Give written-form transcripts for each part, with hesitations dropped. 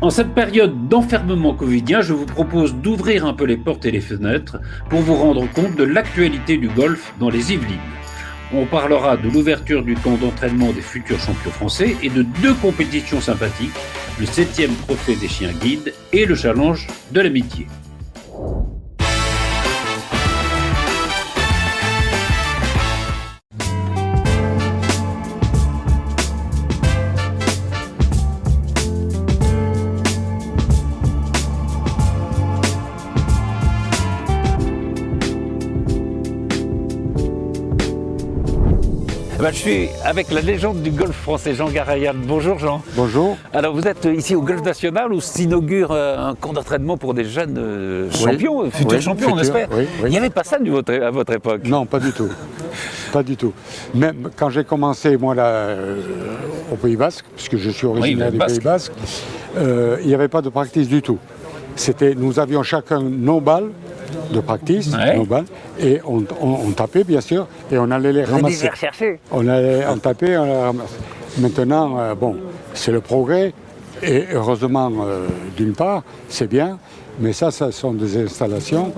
En cette période d'enfermement covidien, je vous propose d'ouvrir un peu les portes et les fenêtres pour vous rendre compte de l'actualité du golf dans les Yvelines. On parlera de l'ouverture du camp d'entraînement des futurs champions français et de deux compétitions sympathiques, le 7e trophée des chiens guides et le challenge de l'amitié. Je suis avec la légende du golf français, Jean Garayan. Bonjour Jean. Bonjour. Alors vous êtes ici au Golf National où s'inaugure un camp d'entraînement pour des jeunes champions, futurs champions on espère. Oui. Il n'y avait pas ça à votre époque? Non, pas du tout. Pas du tout. Même quand j'ai commencé, moi, au Pays Basque, puisque je suis originaire du Pays Basque, il n'y avait pas de practice du tout. Nous avions chacun nos balles de practice, nos balles, et on tapait bien sûr, et on allait les ramasser. On tapait, on les ramassait. Maintenant, c'est le progrès, et heureusement, d'une part, c'est bien, mais ça sont des installations,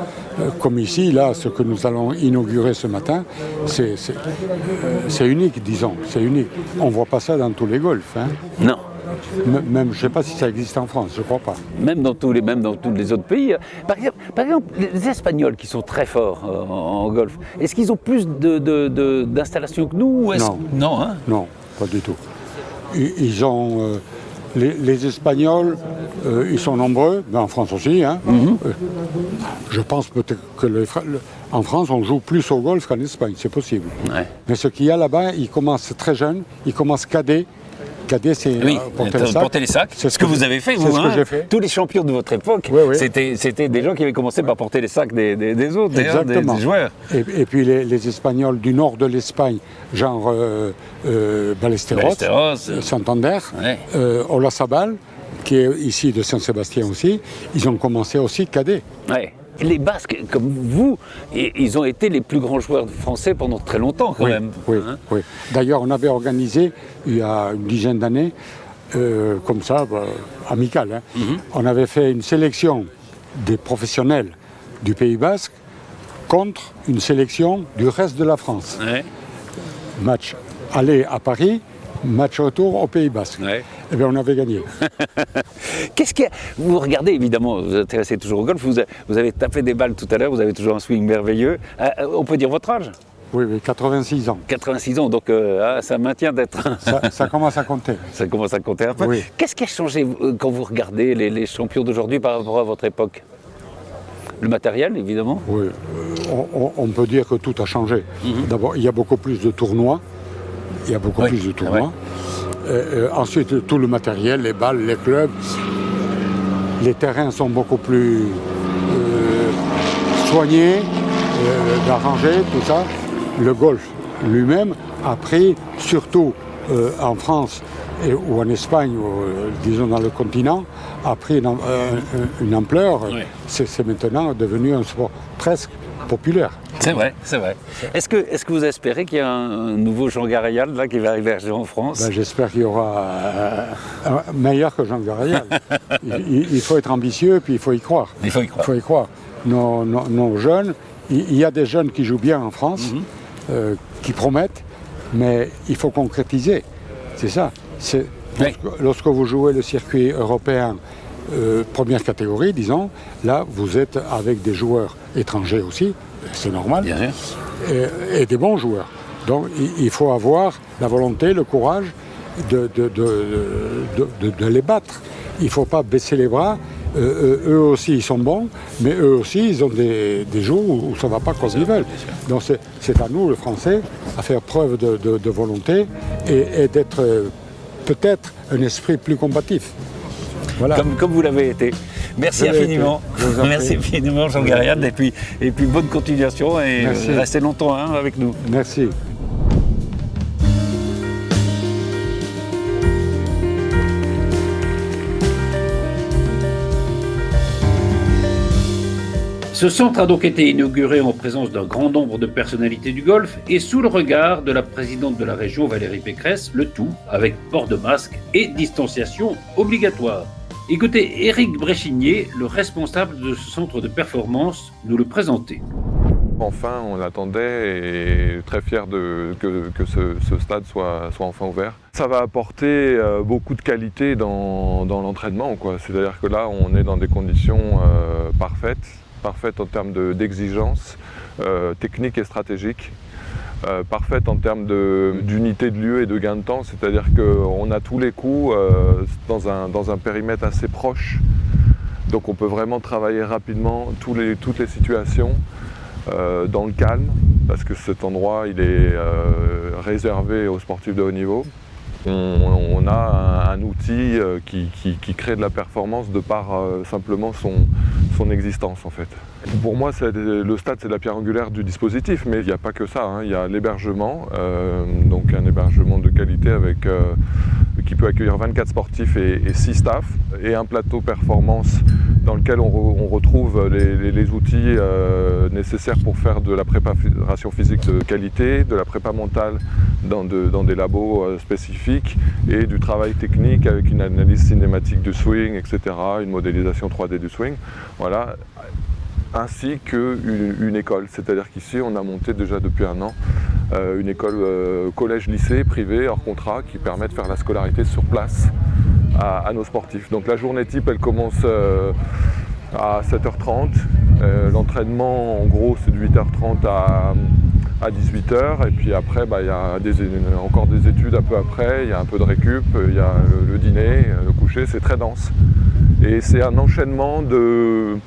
comme ici, là, ce que nous allons inaugurer ce matin, c'est unique, disons, c'est unique. On ne voit pas ça dans tous les golfs. Hein. Non. Même, je ne sais pas si ça existe en France, je ne crois pas. Même dans tous les autres pays. Par exemple, les Espagnols qui sont très forts en golf, est-ce qu'ils ont plus d'installations que nous? Non. Non, pas du tout. Ils ont... les Espagnols, ils sont nombreux, mais en France aussi. Hein. Je pense peut-être qu'en France, on joue plus au golf qu'en Espagne, c'est possible. Ouais. Mais ce qu'il y a là-bas, ils commencent très jeunes, ils commencent cadets. Cadet, c'est porter les sacs. C'est ce que vous avez fait, vous. C'est ce que j'ai fait. Tous les champions de votre époque, c'était des gens qui avaient commencé par porter les sacs des autres, des joueurs. Et puis les Espagnols du nord de l'Espagne, genre Ballesteros, Santander, Olazábal, qui est ici de Saint-Sébastien aussi, ils ont commencé aussi cadet. Ouais. Les Basques, comme vous, ils ont été les plus grands joueurs français pendant très longtemps quand même. Oui. D'ailleurs, on avait organisé, il y a une dizaine d'années, comme ça, amical, on avait fait une sélection des professionnels du Pays Basque contre une sélection du reste de la France. Ouais. Match aller à Paris, match retour au Pays Basque. Ouais. Eh bien, on avait gagné. Vous regardez, évidemment, vous vous intéressez toujours au golf, vous avez tapé des balles tout à l'heure, vous avez toujours un swing merveilleux. On peut dire votre âge? Oui, 86 ans. 86 ans, donc ça maintient d'être... ça commence à compter. Ça commence à compter un peu. Oui. Qu'est-ce qui a changé quand vous regardez les champions d'aujourd'hui par rapport à votre époque? Le matériel, évidemment? Oui, on peut dire que tout a changé. D'abord, il y a beaucoup plus de tournois. Ensuite, tout le matériel, les balles, les clubs, les terrains sont beaucoup plus soignés, arrangés, tout ça. Le golf lui-même a pris, surtout en France ou en Espagne, disons dans le continent, a pris une ampleur. Oui. C'est maintenant devenu un sport presque populaire. C'est vrai. Est-ce que vous espérez qu'il y a un nouveau Jean Garayan là qui va émerger en France? J'espère qu'il y aura un meilleur que Jean Garayan. il faut être ambitieux, puis il faut y croire. Il faut y croire. Nos jeunes, il y a des jeunes qui jouent bien en France, qui promettent, mais il faut concrétiser. C'est ça. Lorsque vous jouez le circuit européen, première catégorie, disons, là, vous êtes avec des joueurs étrangers aussi, c'est normal, et des bons joueurs. Donc, il faut avoir la volonté, le courage de les battre. Il ne faut pas baisser les bras. Eux aussi, ils sont bons, mais eux aussi, ils ont des jours où ça ne va pas comme ils veulent. Donc, c'est à nous, le Français, à faire preuve de volonté et d'être peut-être un esprit plus combatif. Voilà. Comme vous l'avez été. Merci infiniment. Merci infiniment, Jean Garayan, et puis bonne continuation et restez longtemps avec nous. Merci. Ce centre a donc été inauguré en présence d'un grand nombre de personnalités du golf et sous le regard de la présidente de la région Valérie Pécresse, le tout avec port de masque et distanciation obligatoire. Écoutez Éric Bréchignier, le responsable de ce centre de performance, nous le présenter. Enfin, on l'attendait et très fier que ce stade soit enfin ouvert. Ça va apporter beaucoup de qualité dans l'entraînement, quoi. C'est-à-dire que là, on est dans des conditions parfaites en termes d'exigence technique et stratégique, parfaites en termes d'unité de lieu et de gain de temps. C'est-à-dire qu'on a tous les coups dans un périmètre assez proche. Donc on peut vraiment travailler rapidement toutes les situations. Dans le calme, parce que cet endroit il est réservé aux sportifs de haut niveau. On a un outil qui crée de la performance de par simplement son existence en fait. Pour moi, le stade c'est la pierre angulaire du dispositif, mais il n'y a pas que ça, hein. Il y a l'hébergement, donc un hébergement de qualité qui peut accueillir 24 sportifs et 6 staffs, et un plateau performance dans lequel on retrouve les outils nécessaires pour faire de la préparation physique de qualité, de la prépa mentale dans des labos spécifiques, et du travail technique avec une analyse cinématique du swing, etc., une modélisation 3D du swing, voilà, ainsi qu'une école. C'est-à-dire qu'ici, on a monté déjà depuis un an une école collège-lycée privée hors contrat qui permet de faire la scolarité sur place à nos sportifs. Donc la journée type, elle commence à 7h30. L'entraînement, en gros, c'est de 8h30 à 18h. Et puis après, il y a encore des études un peu après. Il y a un peu de récup, il y a le dîner, le coucher. C'est très dense. Et c'est un enchaînement de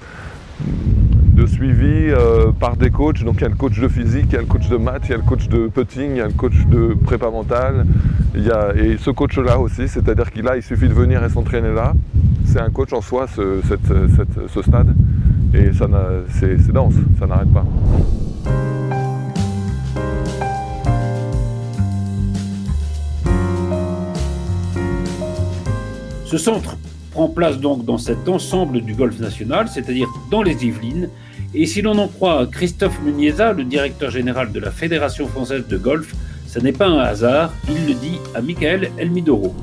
suivi par des coachs. Donc il y a le coach de physique, il y a le coach de maths, il y a le coach de putting, il y a le coach de prépa mentale. Et ce coach-là aussi, c'est-à-dire qu'il suffit de venir et s'entraîner là. C'est un coach en soi, ce stade. Et c'est dense, ça n'arrête pas. Ce centre prend place donc dans cet ensemble du golf national, c'est-à-dire dans les Yvelines. Et si l'on en croit Christophe Muniesa, le directeur général de la Fédération française de golf, ce n'est pas un hasard, il le dit à Michael Elmidoro.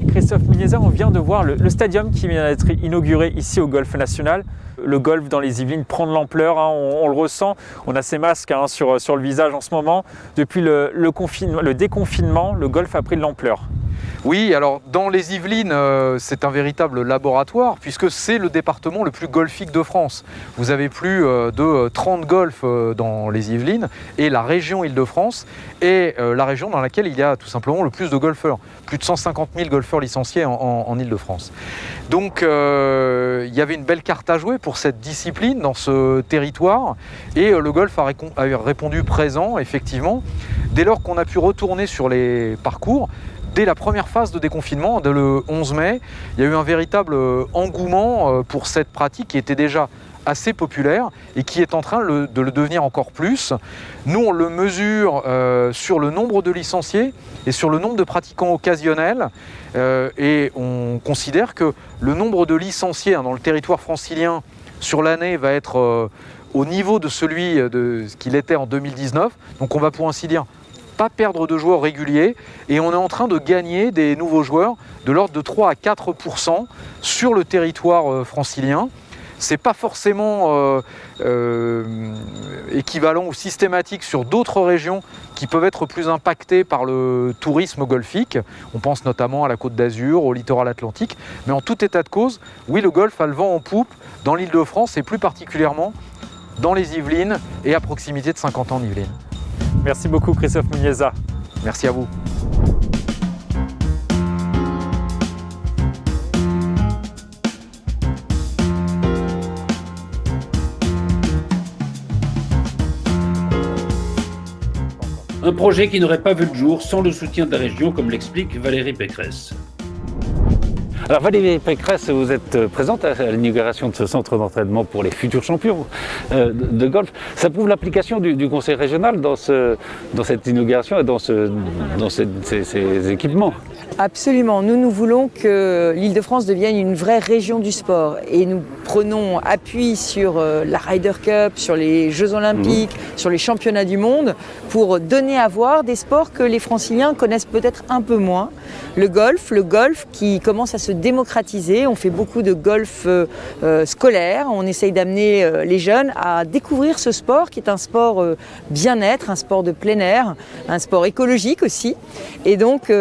Christophe Muniesa, on vient de voir le stadium qui vient d'être inauguré ici au Golf National. Le golf dans les Yvelines prend de l'ampleur, hein, on le ressent. On a ces masques sur le visage en ce moment. Depuis le déconfinement, le golf a pris de l'ampleur. Oui, alors dans les Yvelines, c'est un véritable laboratoire puisque c'est le département le plus golfique de France. Vous avez plus de 30 golfs dans les Yvelines et la région Île-de-France est la région dans laquelle il y a tout simplement le plus de golfeurs. Plus de 150 000 golfeurs licenciés en Île-de-France. Donc il y avait une belle carte à jouer pour cette discipline dans ce territoire et le golf a répondu présent effectivement. Dès lors qu'on a pu retourner sur les parcours, dès la première phase de déconfinement, dès le 11 mai, il y a eu un véritable engouement pour cette pratique qui était déjà assez populaire et qui est en train de le devenir encore plus. Nous, on le mesure sur le nombre de licenciés et sur le nombre de pratiquants occasionnels et on considère que le nombre de licenciés dans le territoire francilien sur l'année va être au niveau de celui de ce qu'il était en 2019. Donc on va pour ainsi dire pas perdre de joueurs réguliers et on est en train de gagner des nouveaux joueurs de l'ordre de 3 à 4% sur le territoire francilien. C'est pas forcément équivalent ou systématique sur d'autres régions qui peuvent être plus impactées par le tourisme golfique. On pense notamment à la Côte d'Azur, au littoral atlantique. Mais en tout état de cause, oui, le golf a le vent en poupe dans l'Île-de-France et plus particulièrement dans les Yvelines et à proximité de Saint-Quentin-en-Yvelines. Merci beaucoup Christophe Muniesa. Merci à vous. Un projet qui n'aurait pas vu le jour sans le soutien de la région, comme l'explique Valérie Pécresse. Alors Valérie Pécresse, vous êtes présente à l'inauguration de ce centre d'entraînement pour les futurs champions de golf. Ça prouve l'application du conseil régional dans cette inauguration et dans ces équipements. Absolument. Nous voulons que l'Île-de-France devienne une vraie région du sport et nous prenons appui sur la Ryder Cup, sur les Jeux Olympiques, sur les championnats du monde pour donner à voir des sports que les Franciliens connaissent peut-être un peu moins. Le golf qui commence à se démocratiser. On fait beaucoup de golf scolaire. On essaye d'amener les jeunes à découvrir ce sport qui est un sport bien-être, un sport de plein air, un sport écologique aussi. Et donc,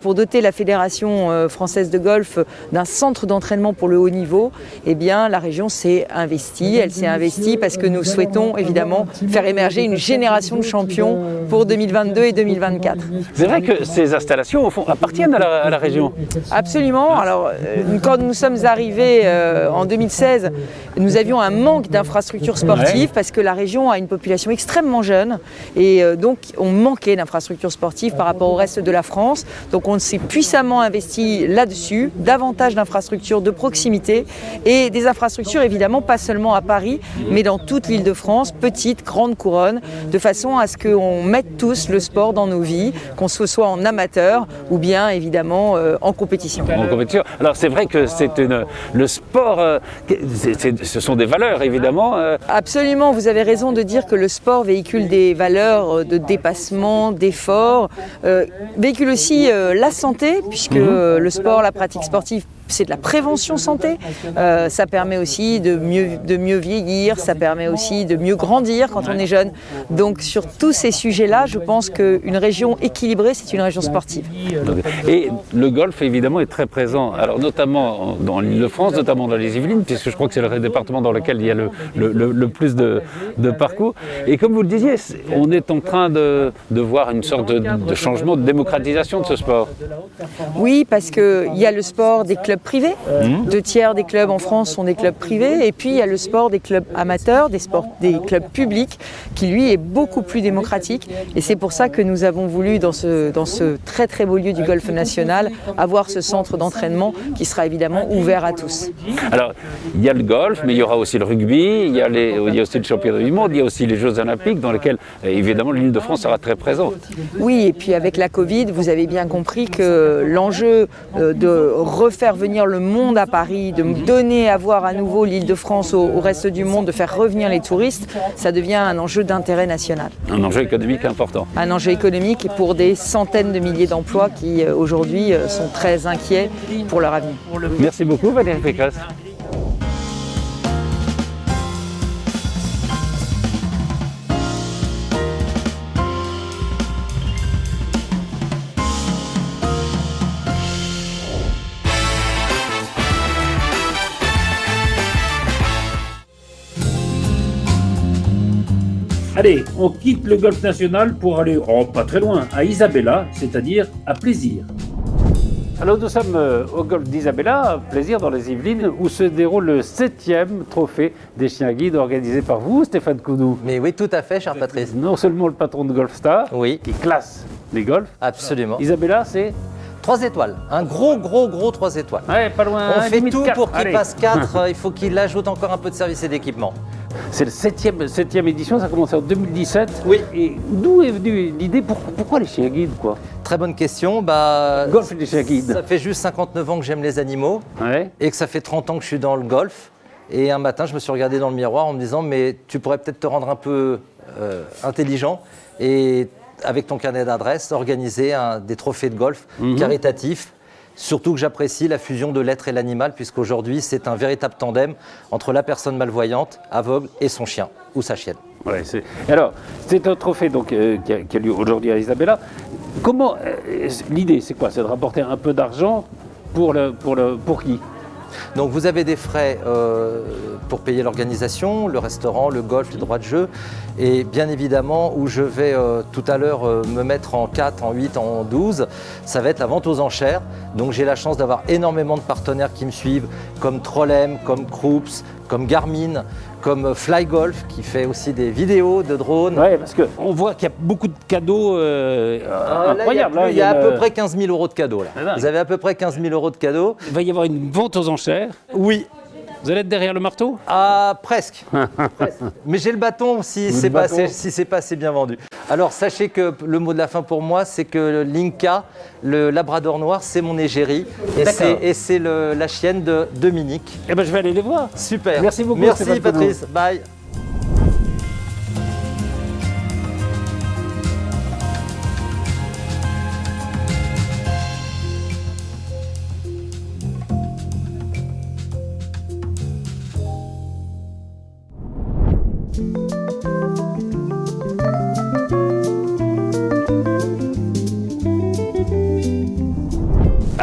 pour doter la Fédération française de golf d'un centre d'entraînement pour le haut niveau, la région s'est investie. Elle s'est investie parce que nous souhaitons évidemment faire émerger une génération de champions pour 2022 et 2024. C'est vrai que ces installations, au fond, appartiennent à la région. Absolument. Alors, quand nous sommes arrivés en 2016, nous avions un manque d'infrastructures sportives parce que la région a une population extrêmement jeune et donc on manquait d'infrastructures sportives par rapport au reste de la France. Donc on s'est puissamment investi là-dessus, davantage d'infrastructures de proximité et des infrastructures évidemment pas seulement à Paris, mais dans toute l'Île-de-France, petite, grande couronne, de façon à ce qu'on mette tous le sport dans nos vies, qu'on se soit en amateur ou bien évidemment en compétition. En compétition. Alors c'est vrai que le sport, ce sont des valeurs évidemment. Absolument, vous avez raison de dire que le sport véhicule des valeurs de dépassement, d'effort, véhicule aussi la santé, puisque le sport, la pratique sportive, c'est de la prévention santé. Ça permet aussi de mieux vieillir, ça permet aussi de mieux grandir quand on est jeune. Donc sur tous ces sujets-là, je pense qu'une région équilibrée, c'est une région sportive. Et le golf, évidemment, est très présent, alors notamment dans l'Île-de-France, notamment dans les Yvelines, puisque je crois que c'est le département dans lequel il y a le plus de parcours. Et comme vous le disiez, on est en train de voir une sorte de changement, de démocratisation de ce sport. Oui, parce qu'il y a le sport des clubs privés. 2/3 des clubs en France sont des clubs privés. Et puis il y a le sport des clubs amateurs, des clubs publics, qui lui est beaucoup plus démocratique. Et c'est pour ça que nous avons voulu, dans ce très très beau lieu du golf national, avoir ce centre d'entraînement qui sera évidemment ouvert à tous. Alors, il y a le golf, mais il y aura aussi le rugby, il y a aussi le championnat du monde, il y a aussi les Jeux Olympiques dans lesquels, évidemment, l'Île-de-France sera très présente. Oui, et puis avec la Covid, vous avez bien compris que l'enjeu de refaire venir le monde à Paris, de donner à voir à nouveau l'Île-de-France au reste du monde, de faire revenir les touristes, ça devient un enjeu d'intérêt national. Un enjeu économique important. Un enjeu économique pour des centaines de milliers d'emplois qui aujourd'hui sont très inquiets pour leur avenir. Merci beaucoup Valérie Pécresse. Allez, on quitte le golf national pour aller, pas très loin, à Isabella, c'est-à-dire à Plaisir. Alors nous sommes au golf d'Isabella, Plaisir dans les Yvelines, où se déroule le 7e trophée des chiens guides organisé par vous, Stéphane Counou. Mais oui, tout à fait, cher Patrice. Non seulement le patron de Golfstar, oui, qui classe les golfs. Absolument. Isabella, c'est 3 étoiles, un gros 3 étoiles. Ouais, pas loin. On fait tout 4. pour qu'il passe 4, il faut qu'il ajoute encore un peu de service et d'équipement. C'est la 7e édition, ça a commencé en 2017. Oui. Et d'où est venue l'idée, pourquoi les chiens guides quoi? Très bonne question. Golf et les chiens guides. Ça fait juste 59 ans que j'aime les animaux et que ça fait 30 ans que je suis dans le golf. Et un matin, je me suis regardé dans le miroir en me disant mais tu pourrais peut-être te rendre un peu intelligent et avec ton carnet d'adresses, organiser des trophées de golf caritatifs. Surtout que j'apprécie la fusion de l'être et l'animal, puisqu'aujourd'hui, c'est un véritable tandem entre la personne malvoyante, aveugle, et son chien ou sa chienne. Ouais, alors, c'est un trophée donc, qui a lieu aujourd'hui à Isabella. Comment l'idée, c'est quoi? C'est de rapporter un peu d'argent pour qui? Donc vous avez des frais pour payer l'organisation, le restaurant, le golf, les droits de jeu. Et bien évidemment, où je vais tout à l'heure me mettre en 4, en 8, en 12, ça va être la vente aux enchères. Donc j'ai la chance d'avoir énormément de partenaires qui me suivent, comme Trollem, comme Krups, comme Garmin, comme Fly Golf, qui fait aussi des vidéos de drones. Oui, parce qu'on voit qu'il y a beaucoup de cadeaux incroyables. Il y a à peu près 15 000 euros de cadeaux. Là. Vous avez à peu près 15 000 euros de cadeaux. Il va y avoir une vente aux enchères. Oui. Vous allez être derrière le marteau? Ah, presque. Presque. Mais j'ai le bâton si c'est pas assez bien vendu. Alors, sachez que le mot de la fin pour moi, c'est que Linka, le labrador noir, c'est mon égérie. Et c'est la chienne de Dominique. Eh ben, je vais aller les voir. Super. Merci beaucoup. Merci Patrice. Bye.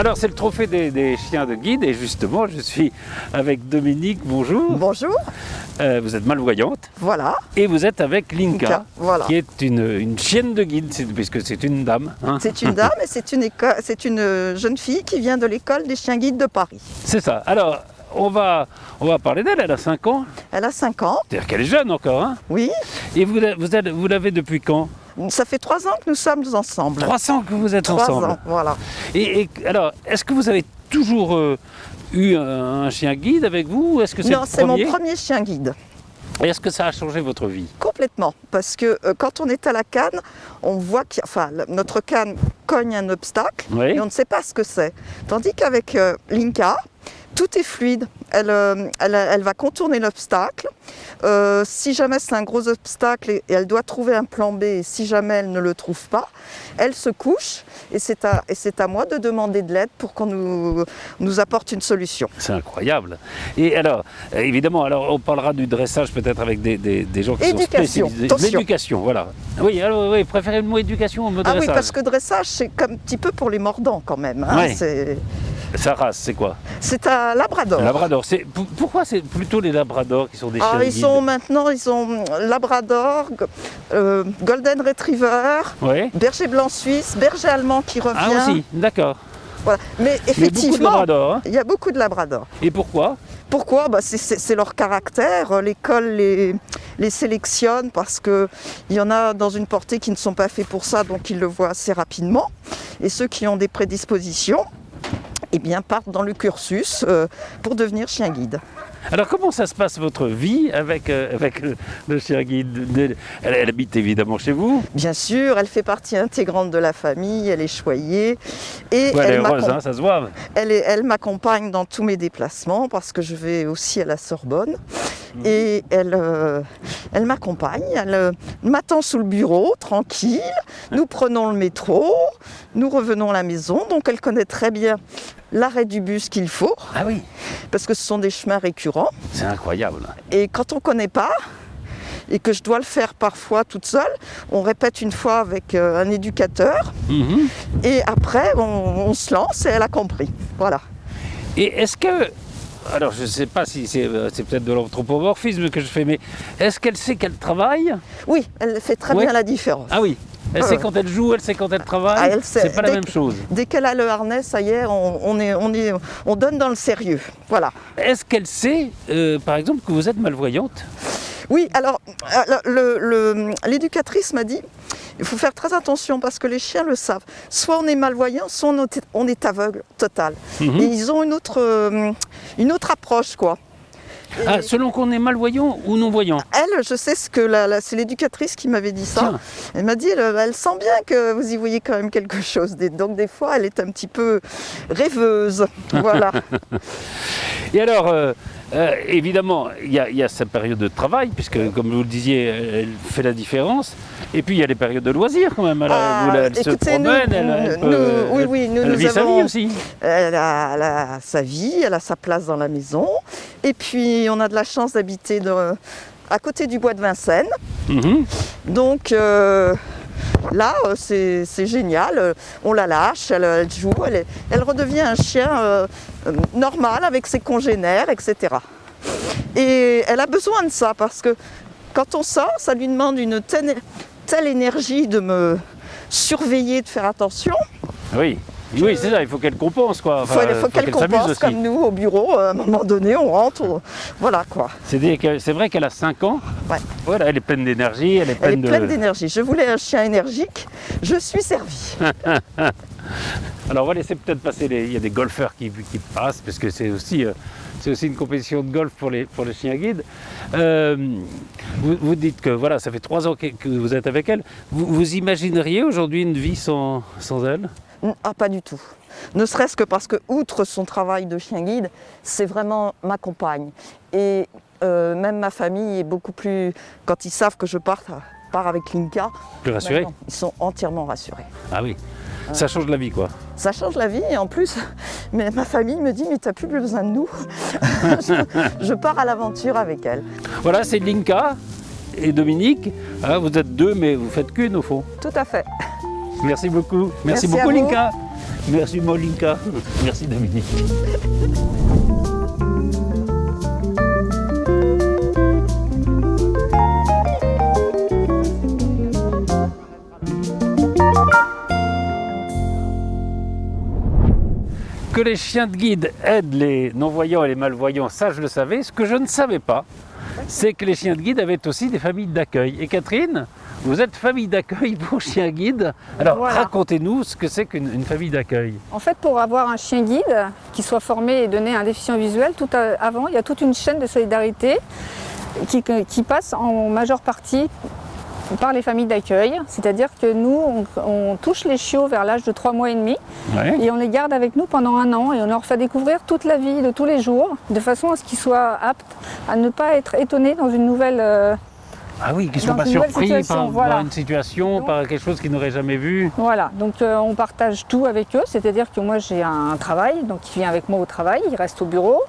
Alors c'est le trophée des chiens de guide et justement je suis avec Dominique, bonjour. Bonjour. Vous êtes malvoyante. Voilà. Et vous êtes avec Linka, voilà. Qui est une chienne de guide, puisque c'est une dame. Hein. C'est une dame et c'est une jeune fille qui vient de l'école des chiens guides de Paris. C'est ça. Alors on va parler d'elle, elle a 5 ans. Elle a 5 ans. C'est-à-dire qu'elle est jeune encore. Hein. Oui. Et vous l'avez depuis quand? Ça fait 3 ans que nous sommes ensemble. 3 ans que vous êtes ensemble. 3 ans, voilà. Et alors, est-ce que vous avez toujours eu un chien guide avec vous ou est-ce que c'est Non, c'est mon premier chien guide. Et est-ce que ça a changé votre vie? Complètement, parce que quand on est à la canne, on voit que notre canne cogne un obstacle et on ne sait pas ce que c'est. Tandis qu'avec Linka, tout est fluide. Elle va contourner l'obstacle. Si jamais c'est un gros obstacle et elle doit trouver un plan B, et si jamais elle ne le trouve pas, elle se couche et c'est à moi de demander de l'aide pour qu'on nous apporte une solution. C'est incroyable. Et alors, évidemment, on parlera du dressage peut-être avec des gens qui sont spécialisés. L'éducation, voilà. Oui, alors oui, préférez le mot éducation au mot dressage. Ah oui, parce que dressage, c'est comme un petit peu pour les mordants quand même. Hein. Ouais. Sa race, c'est quoi? C'est un labrador. Labrador. Pourquoi c'est plutôt les labradors qui sont des chiens guides? Ils sont labrador, golden retriever, berger blanc suisse, berger allemand qui revient. Ah aussi, d'accord. Voilà. Mais effectivement, il y a beaucoup de labradors. Et pourquoi? Pourquoi? C'est leur caractère. L'école les sélectionne parce qu'il y en a dans une portée qui ne sont pas faits pour ça, donc ils le voient assez rapidement. Et ceux qui ont des prédispositions, partent dans le cursus pour devenir chien guide. Alors comment ça se passe votre vie avec le chien guide? Elle habite évidemment chez vous? Bien sûr, elle fait partie intégrante de la famille, elle est choyée. Et elle est heureuse, hein, ça se voit. Elle m'accompagne dans tous mes déplacements parce que je vais aussi à la Sorbonne. Et elle m'accompagne, elle m'attend sous le bureau, tranquille. Nous prenons le métro, nous revenons à la maison. Donc elle connaît très bien l'arrêt du bus qu'il faut. Ah oui. Parce que ce sont des chemins récurrents. C'est incroyable. Et quand on ne connaît pas, et que je dois le faire parfois toute seule, on répète une fois avec un éducateur. Et après, on se lance et elle a compris. Voilà. Et est-ce que... Alors, je ne sais pas si c'est peut-être de l'anthropomorphisme que je fais, mais est-ce qu'elle sait qu'elle travaille? Oui, elle fait très bien la différence. Ah oui. Elle sait quand elle joue, elle sait quand elle travaille. C'est pas la même chose. Dès qu'elle a le harnais, ça y est, on donne dans le sérieux. Voilà. Est-ce qu'elle sait, par exemple, que vous êtes malvoyante? Oui, alors l'éducatrice m'a dit, il faut faire très attention parce que les chiens le savent. Soit on est malvoyant, soit on est aveugle total. Et ils ont une autre approche, quoi. Selon qu'on est malvoyant ou non-voyant? Elle, je sais c'est l'éducatrice qui m'avait dit ça. Tiens. Elle m'a dit, elle sent bien que vous y voyez quand même quelque chose. Donc des fois, elle est un petit peu rêveuse. Voilà. Et alors, évidemment, il y a sa période de travail, puisque comme vous le disiez, elle fait la différence. Et puis il y a les périodes de loisirs quand même. Elle se promène, elle vit sa vie aussi. Elle a sa vie, elle a sa place dans la maison. Et puis on a de la chance d'habiter à côté du bois de Vincennes. Donc là, c'est génial. On la lâche, elle joue, elle redevient un chien normal avec ses congénères, etc. Et elle a besoin de ça parce que quand on sort, ça lui demande une telle énergie de me surveiller, de faire attention. Oui, c'est ça, il faut qu'elle compense quoi. Il faut qu'elle compense comme nous au bureau, à un moment donné on rentre, voilà quoi. C'est vrai qu'elle a 5 ans, voilà, elle est pleine d'énergie, elle est pleine d'énergie. Je voulais un chien énergique, je suis servie. Alors on va laisser peut-être passer, il y a des golfeurs qui passent, parce que c'est aussi une compétition de golf pour les chiens guides. Vous dites que voilà, ça fait 3 ans que vous êtes avec elle. Vous imagineriez aujourd'hui une vie sans elle? Ah, pas du tout. Ne serait-ce que parce que, outre son travail de chien guide, c'est vraiment ma compagne. Et même ma famille est beaucoup plus... Quand ils savent que je pars avec Linka, plus rassurés? Ils sont entièrement rassurés. Ah oui, ça change la vie quoi. Ça change la vie et en plus, ma famille me dit mais t'as plus besoin de nous. je pars à l'aventure avec elle. Voilà, c'est Linka et Dominique. Vous êtes 2 mais vous faites qu'une au fond. Tout à fait. Merci beaucoup. Merci beaucoup, Linka. Merci, Molinka. Merci, Dominique. Que les chiens de guide aident les non-voyants et les malvoyants, ça je le savais. Ce que je ne savais pas, c'est que les chiens de guide avaient aussi des familles d'accueil. Et Catherine, vous êtes famille d'accueil pour chiens guides. Alors racontez-nous ce que c'est qu'une famille d'accueil. En fait, pour avoir un chien guide qui soit formé et donné un déficient visuel, avant, il y a toute une chaîne de solidarité qui passe en majeure partie par les familles d'accueil, c'est-à-dire que nous, on touche les chiots vers l'âge de 3 mois et demi et on les garde avec nous pendant 1 an et on leur fait découvrir toute la vie de tous les jours de façon à ce qu'ils soient aptes à ne pas être étonnés dans une nouvelle Ah oui, qu'ils ne soient pas surpris par une situation, donc, par quelque chose qu'ils n'auraient jamais vu. Voilà, donc on partage tout avec eux, c'est-à-dire que moi j'ai un travail, donc il vient avec moi au travail, il reste au bureau.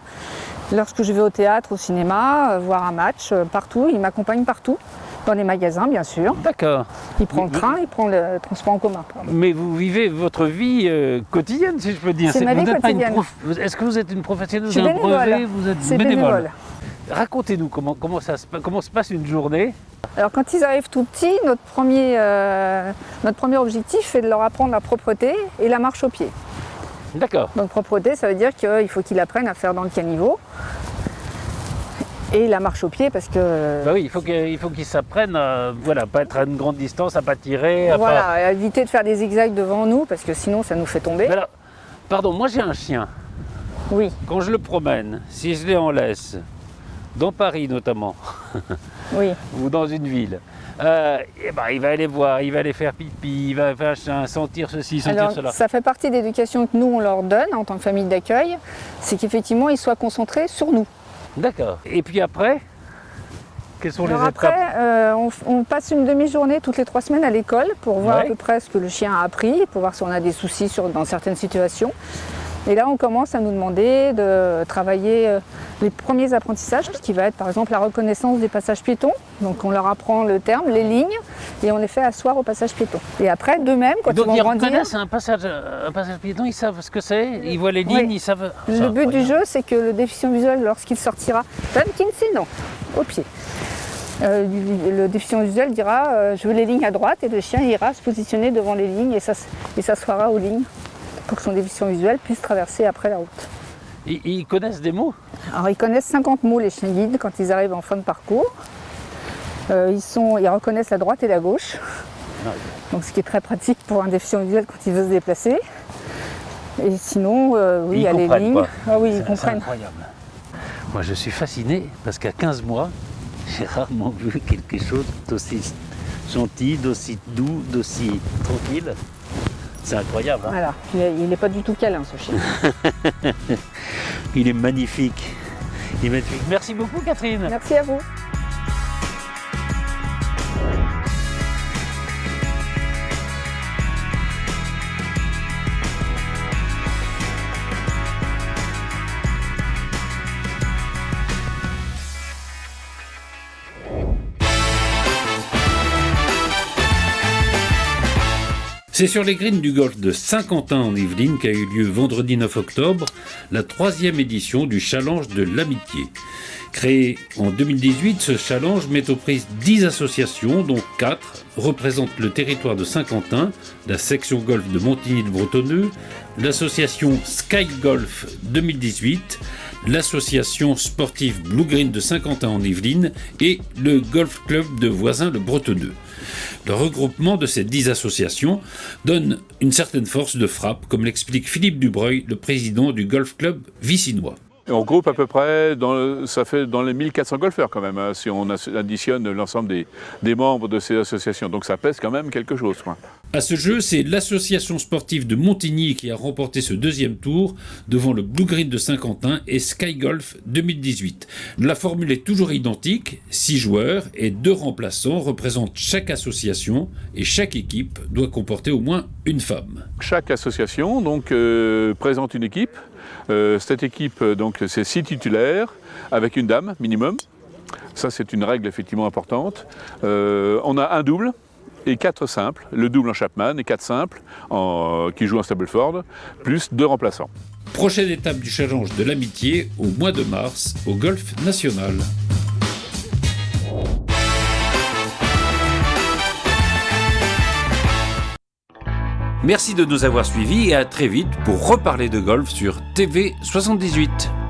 Lorsque je vais au théâtre, au cinéma, voir un match, partout, il m'accompagne partout. Dans les magasins, bien sûr. D'accord. Il prend le train, il prend le transport en commun. Mais vous vivez votre vie quotidienne, si je peux dire. C'est ma vie quotidienne. Est-ce que vous êtes une professionnelle? Je suis bénévole. Vous êtes bénévole. Racontez-nous comment se passe une journée. Alors quand ils arrivent tout petits, notre premier objectif est de leur apprendre la propreté et la marche au pied. D'accord. Donc propreté, ça veut dire qu'il faut qu'ils apprennent à faire dans le caniveau. Et la marche au pied parce que... Bah oui, il faut qu'ils s'apprennent à pas être à une grande distance, à pas tirer. À éviter de faire des zigzags devant nous parce que sinon ça nous fait tomber. Alors, pardon, moi j'ai un chien. Oui. Quand je le promène, si je l'ai en laisse, dans Paris notamment, oui. ou dans une ville, il va aller voir, il va aller faire pipi, il va sentir ceci, sentir cela. Ça fait partie de l'éducation que nous on leur donne en tant que famille d'accueil, c'est qu'effectivement ils soient concentrés sur nous. D'accord. Et puis après, quelles sont les étapes? Après, on passe une demi-journée toutes les 3 semaines à l'école pour voir à peu près ce que le chien a appris, pour voir si on a des soucis dans certaines situations. Et là, on commence à nous demander de travailler les premiers apprentissages, ce qui va être par exemple la reconnaissance des passages piétons. Donc on leur apprend le terme, les lignes, et on les fait asseoir au passage piéton. Et après, d'eux-mêmes, quand ils vont grandir... Donc ils reconnaissent un passage piéton, ils savent ce que c'est, ils voient les lignes, ils savent... Le but du jeu, c'est que le déficient visuel, lorsqu'il sortira, non, au pied. Le déficient visuel dira je veux les lignes à droite, et le chien ira se positionner devant les lignes et s'assoira aux lignes pour que son déficient visuel puisse traverser après la route. Ils connaissent des mots? Alors ils connaissent 50 mots les chiens guides quand ils arrivent en fin de parcours. Ils reconnaissent la droite et la gauche, donc ce qui est très pratique pour un déficient visuel quand il veut se déplacer. Et sinon, il y a les lignes. Ah oui, ils comprennent. C'est incroyable. Moi je suis fasciné parce qu'à 15 mois, j'ai rarement vu quelque chose d'aussi gentil, d'aussi doux, d'aussi tranquille. C'est incroyable. Hein. Voilà, il n'est pas du tout câlin ce chien. Il est magnifique. Il est magnifique. Merci beaucoup Catherine. Merci à vous. C'est sur les greens du golf de Saint-Quentin en Yvelines qu'a eu lieu vendredi 9 octobre la 3e édition du Challenge de l'Amitié. Créé en 2018, ce challenge met aux prises 10 associations, dont 4 représentent le territoire de Saint-Quentin, la section golf de Montigny-le-Bretonneux, l'association Sky Golf 2018, l'association sportive Blue Green de Saint-Quentin en Yvelines et le golf club de Voisin-le-Bretonneux. Le regroupement de ces 10 associations donne une certaine force de frappe, comme l'explique Philippe Dubreuil, le président du golf club vicinois. On regroupe à peu près, ça fait dans les 1400 golfeurs quand même, hein, si on additionne l'ensemble des membres de ces associations. Donc ça pèse quand même quelque chose. Quoi. À ce jeu, c'est l'association sportive de Montigny qui a remporté ce 2e tour devant le Blue Green de Saint-Quentin et Sky Golf 2018. La formule est toujours identique, 6 joueurs et 2 remplaçants représentent chaque association et chaque équipe doit comporter au moins une femme. Chaque association donc, présente une équipe. Cette équipe, donc, c'est 6 titulaires avec une dame minimum. Ça, c'est une règle effectivement importante. On a un double et 4 simples, le double en Chapman et 4 simples qui jouent en Stableford, plus 2 remplaçants. Prochaine étape du challenge de l'amitié au mois de mars au Golf National. Merci de nous avoir suivis et à très vite pour reparler de golf sur TV78.